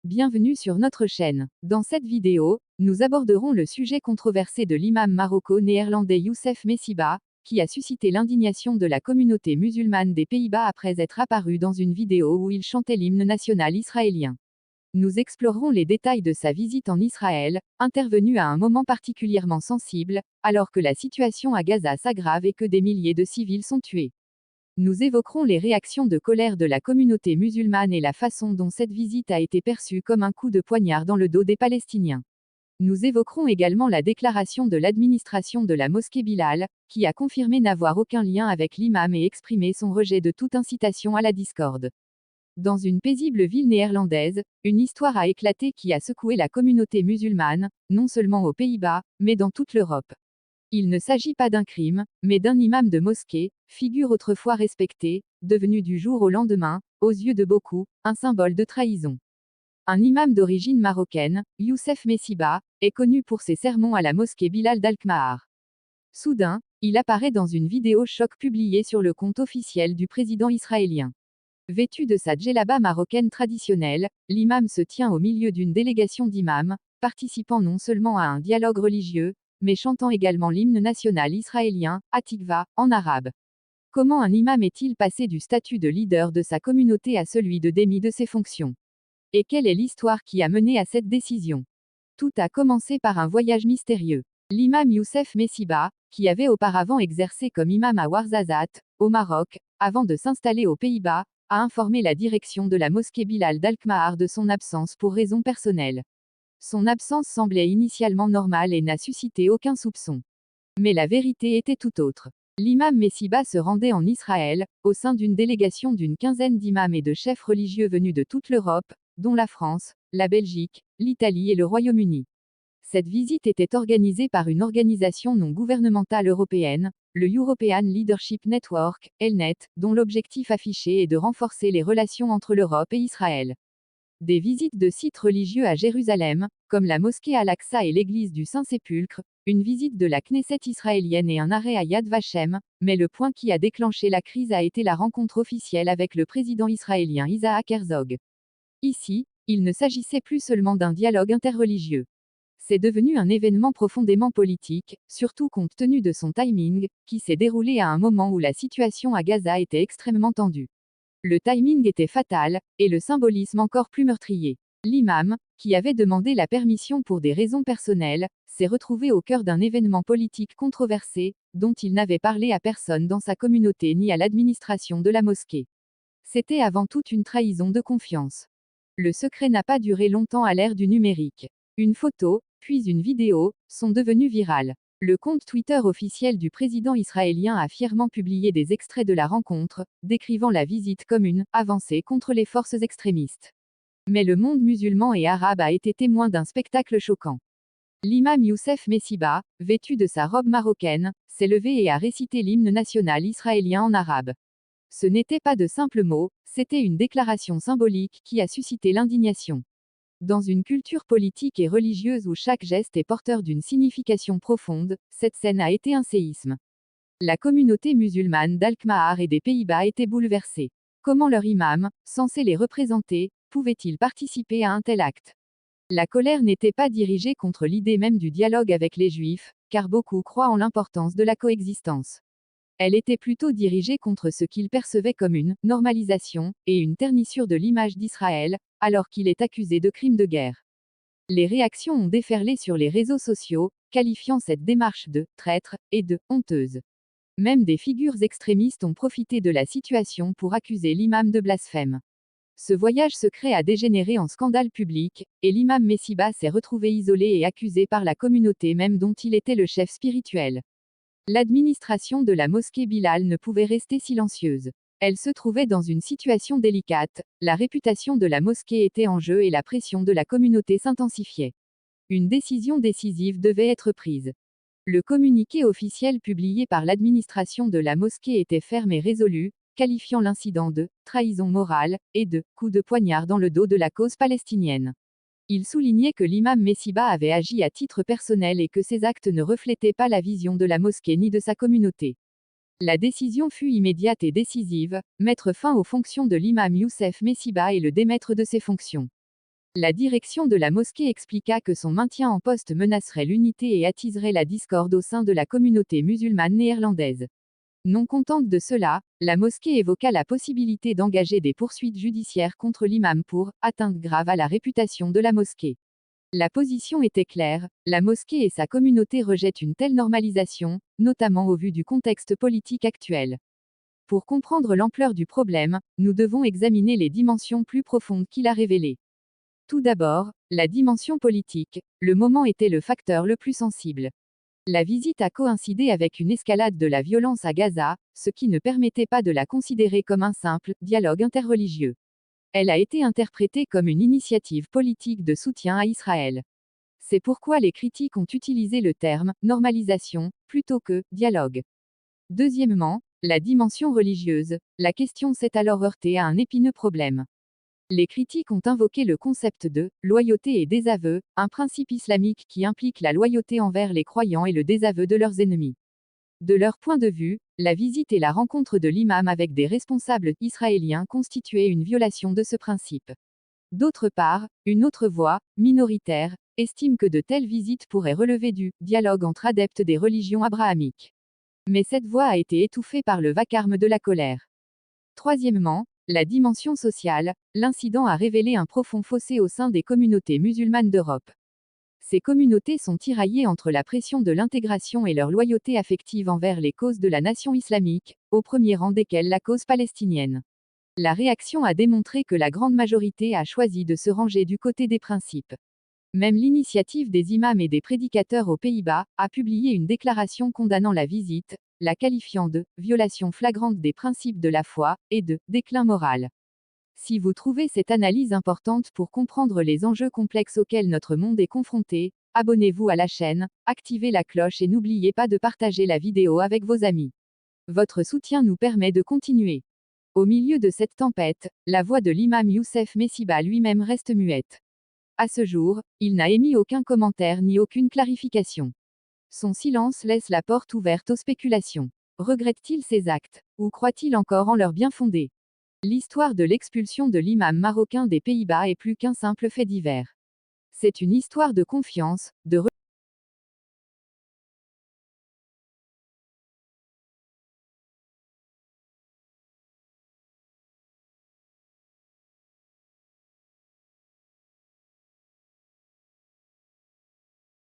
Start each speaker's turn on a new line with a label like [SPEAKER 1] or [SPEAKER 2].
[SPEAKER 1] Bienvenue sur notre chaîne. Dans cette vidéo, nous aborderons le sujet controversé de l'imam maroco-néerlandais Youssef Messiba, qui a suscité l'indignation de la communauté musulmane des Pays-Bas après être apparu dans une vidéo où il chantait l'hymne national israélien. Nous explorerons les détails de sa visite en Israël, intervenue à un moment particulièrement sensible, alors que la situation à Gaza s'aggrave et que des milliers de civils sont tués. Nous évoquerons les réactions de colère de la communauté musulmane et la façon dont cette visite a été perçue comme un coup de poignard dans le dos des Palestiniens. Nous évoquerons également la déclaration de l'administration de la mosquée Bilal, qui a confirmé n'avoir aucun lien avec l'imam et exprimé son rejet de toute incitation à la discorde. Dans une paisible ville néerlandaise, une histoire a éclaté qui a secoué la communauté musulmane, non seulement aux Pays-Bas, mais dans toute l'Europe. Il ne s'agit pas d'un crime, mais d'un imam de mosquée, figure autrefois respectée, devenu du jour au lendemain, aux yeux de beaucoup, un symbole de trahison. Un imam d'origine marocaine, Youssef Messiba, est connu pour ses sermons à la mosquée Bilal d'Alkmaar. Soudain, il apparaît dans une vidéo choc publiée sur le compte officiel du président israélien. Vêtu de sa djellaba marocaine traditionnelle, l'imam se tient au milieu d'une délégation d'imams, participant non seulement à un dialogue religieux, mais chantant également l'hymne national israélien, Hatikva, en arabe. Comment un imam est-il passé du statut de leader de sa communauté à celui de démis de ses fonctions? Et quelle est l'histoire qui a mené à cette décision? Tout a commencé par un voyage mystérieux. L'imam Youssef Messiba, qui avait auparavant exercé comme imam à Ouarzazate, au Maroc, avant de s'installer aux Pays-Bas, a informé la direction de la mosquée Bilal d'Alkmaar de son absence pour raisons personnelles. Son absence semblait initialement normale et n'a suscité aucun soupçon. Mais la vérité était tout autre. L'imam Messiba se rendait en Israël, au sein d'une délégation d'une quinzaine d'imams et de chefs religieux venus de toute l'Europe, dont la France, la Belgique, l'Italie et le Royaume-Uni. Cette visite était organisée par une organisation non gouvernementale européenne, le European Leadership Network, ELNET, dont l'objectif affiché est de renforcer les relations entre l'Europe et Israël. Des visites de sites religieux à Jérusalem, comme la mosquée Al-Aqsa et l'église du Saint-Sépulcre, une visite de la Knesset israélienne et un arrêt à Yad Vashem, mais le point qui a déclenché la crise a été la rencontre officielle avec le président israélien Isaac Herzog. Ici, il ne s'agissait plus seulement d'un dialogue interreligieux. C'est devenu un événement profondément politique, surtout compte tenu de son timing, qui s'est déroulé à un moment où la situation à Gaza était extrêmement tendue. Le timing était fatal, et le symbolisme encore plus meurtrier. L'imam, qui avait demandé la permission pour des raisons personnelles, s'est retrouvé au cœur d'un événement politique controversé, dont il n'avait parlé à personne dans sa communauté ni à l'administration de la mosquée. C'était avant tout une trahison de confiance. Le secret n'a pas duré longtemps à l'ère du numérique. Une photo, puis une vidéo, sont devenues virales. Le compte Twitter officiel du président israélien a fièrement publié des extraits de la rencontre, décrivant la visite comme une avancée contre les forces extrémistes. Mais le monde musulman et arabe a été témoin d'un spectacle choquant. L'imam Youssef Messiba, vêtu de sa robe marocaine, s'est levé et a récité l'hymne national israélien en arabe. Ce n'était pas de simples mots, c'était une déclaration symbolique qui a suscité l'indignation. Dans une culture politique et religieuse où chaque geste est porteur d'une signification profonde, cette scène a été un séisme. La communauté musulmane d'Alkmaar et des Pays-Bas était bouleversée. Comment leur imam, censé les représenter, pouvait-il participer à un tel acte? La colère n'était pas dirigée contre l'idée même du dialogue avec les Juifs, car beaucoup croient en l'importance de la coexistence. Elle était plutôt dirigée contre ce qu'ils percevaient comme une normalisation et une ternissure de l'image d'Israël, alors qu'il est accusé de crimes de guerre. Les réactions ont déferlé sur les réseaux sociaux, qualifiant cette démarche de traître et de honteuse. Même des figures extrémistes ont profité de la situation pour accuser l'imam de blasphème. Ce voyage secret a dégénéré en scandale public, et l'imam Messiba s'est retrouvé isolé et accusé par la communauté même dont il était le chef spirituel. L'administration de la mosquée Bilal ne pouvait rester silencieuse. Elle se trouvait dans une situation délicate, la réputation de la mosquée était en jeu et la pression de la communauté s'intensifiait. Une décision décisive devait être prise. Le communiqué officiel publié par l'administration de la mosquée était ferme et résolu, qualifiant l'incident de trahison morale et de coup de poignard dans le dos de la cause palestinienne. Il soulignait que l'imam Messiba avait agi à titre personnel et que ses actes ne reflétaient pas la vision de la mosquée ni de sa communauté. La décision fut immédiate et décisive, mettre fin aux fonctions de l'imam Youssef Messiba et le démettre de ses fonctions. La direction de la mosquée expliqua que son maintien en poste menacerait l'unité et attiserait la discorde au sein de la communauté musulmane néerlandaise. Non contente de cela, la mosquée évoqua la possibilité d'engager des poursuites judiciaires contre l'imam pour atteinte grave à la réputation de la mosquée. La position était claire, la mosquée et sa communauté rejettent une telle normalisation, notamment au vu du contexte politique actuel. Pour comprendre l'ampleur du problème, nous devons examiner les dimensions plus profondes qu'il a révélées. Tout d'abord, la dimension politique, le moment était le facteur le plus sensible. La visite a coïncidé avec une escalade de la violence à Gaza, ce qui ne permettait pas de la considérer comme un simple dialogue interreligieux. Elle a été interprétée comme une initiative politique de soutien à Israël. C'est pourquoi les critiques ont utilisé le terme normalisation plutôt que dialogue. Deuxièmement, la dimension religieuse, la question s'est alors heurtée à un épineux problème. Les critiques ont invoqué le concept de loyauté et désaveu, un principe islamique qui implique la loyauté envers les croyants et le désaveu de leurs ennemis. De leur point de vue, la visite et la rencontre de l'imam avec des responsables israéliens constituaient une violation de ce principe. D'autre part, une autre voix, minoritaire, estime que de telles visites pourraient relever du dialogue entre adeptes des religions abrahamiques. Mais cette voix a été étouffée par le vacarme de la colère. Troisièmement, la dimension sociale, l'incident a révélé un profond fossé au sein des communautés musulmanes d'Europe. Ces communautés sont tiraillées entre la pression de l'intégration et leur loyauté affective envers les causes de la nation islamique, au premier rang desquelles la cause palestinienne. La réaction a démontré que la grande majorité a choisi de se ranger du côté des principes. Même l'initiative des imams et des prédicateurs aux Pays-Bas a publié une déclaration condamnant la visite, la qualifiant de violation flagrante des principes de la foi et de déclin moral. Si vous trouvez cette analyse importante pour comprendre les enjeux complexes auxquels notre monde est confronté, abonnez-vous à la chaîne, activez la cloche et n'oubliez pas de partager la vidéo avec vos amis. Votre soutien nous permet de continuer. Au milieu de cette tempête, la voix de l'imam Youssef Messiba lui-même reste muette. À ce jour, il n'a émis aucun commentaire ni aucune clarification. Son silence laisse la porte ouverte aux spéculations. Regrette-t-il ses actes, ou croit-il encore en leur bien-fondé? L'histoire de l'expulsion de l'imam marocain des Pays-Bas est plus qu'un simple fait divers. C'est une histoire de confiance, de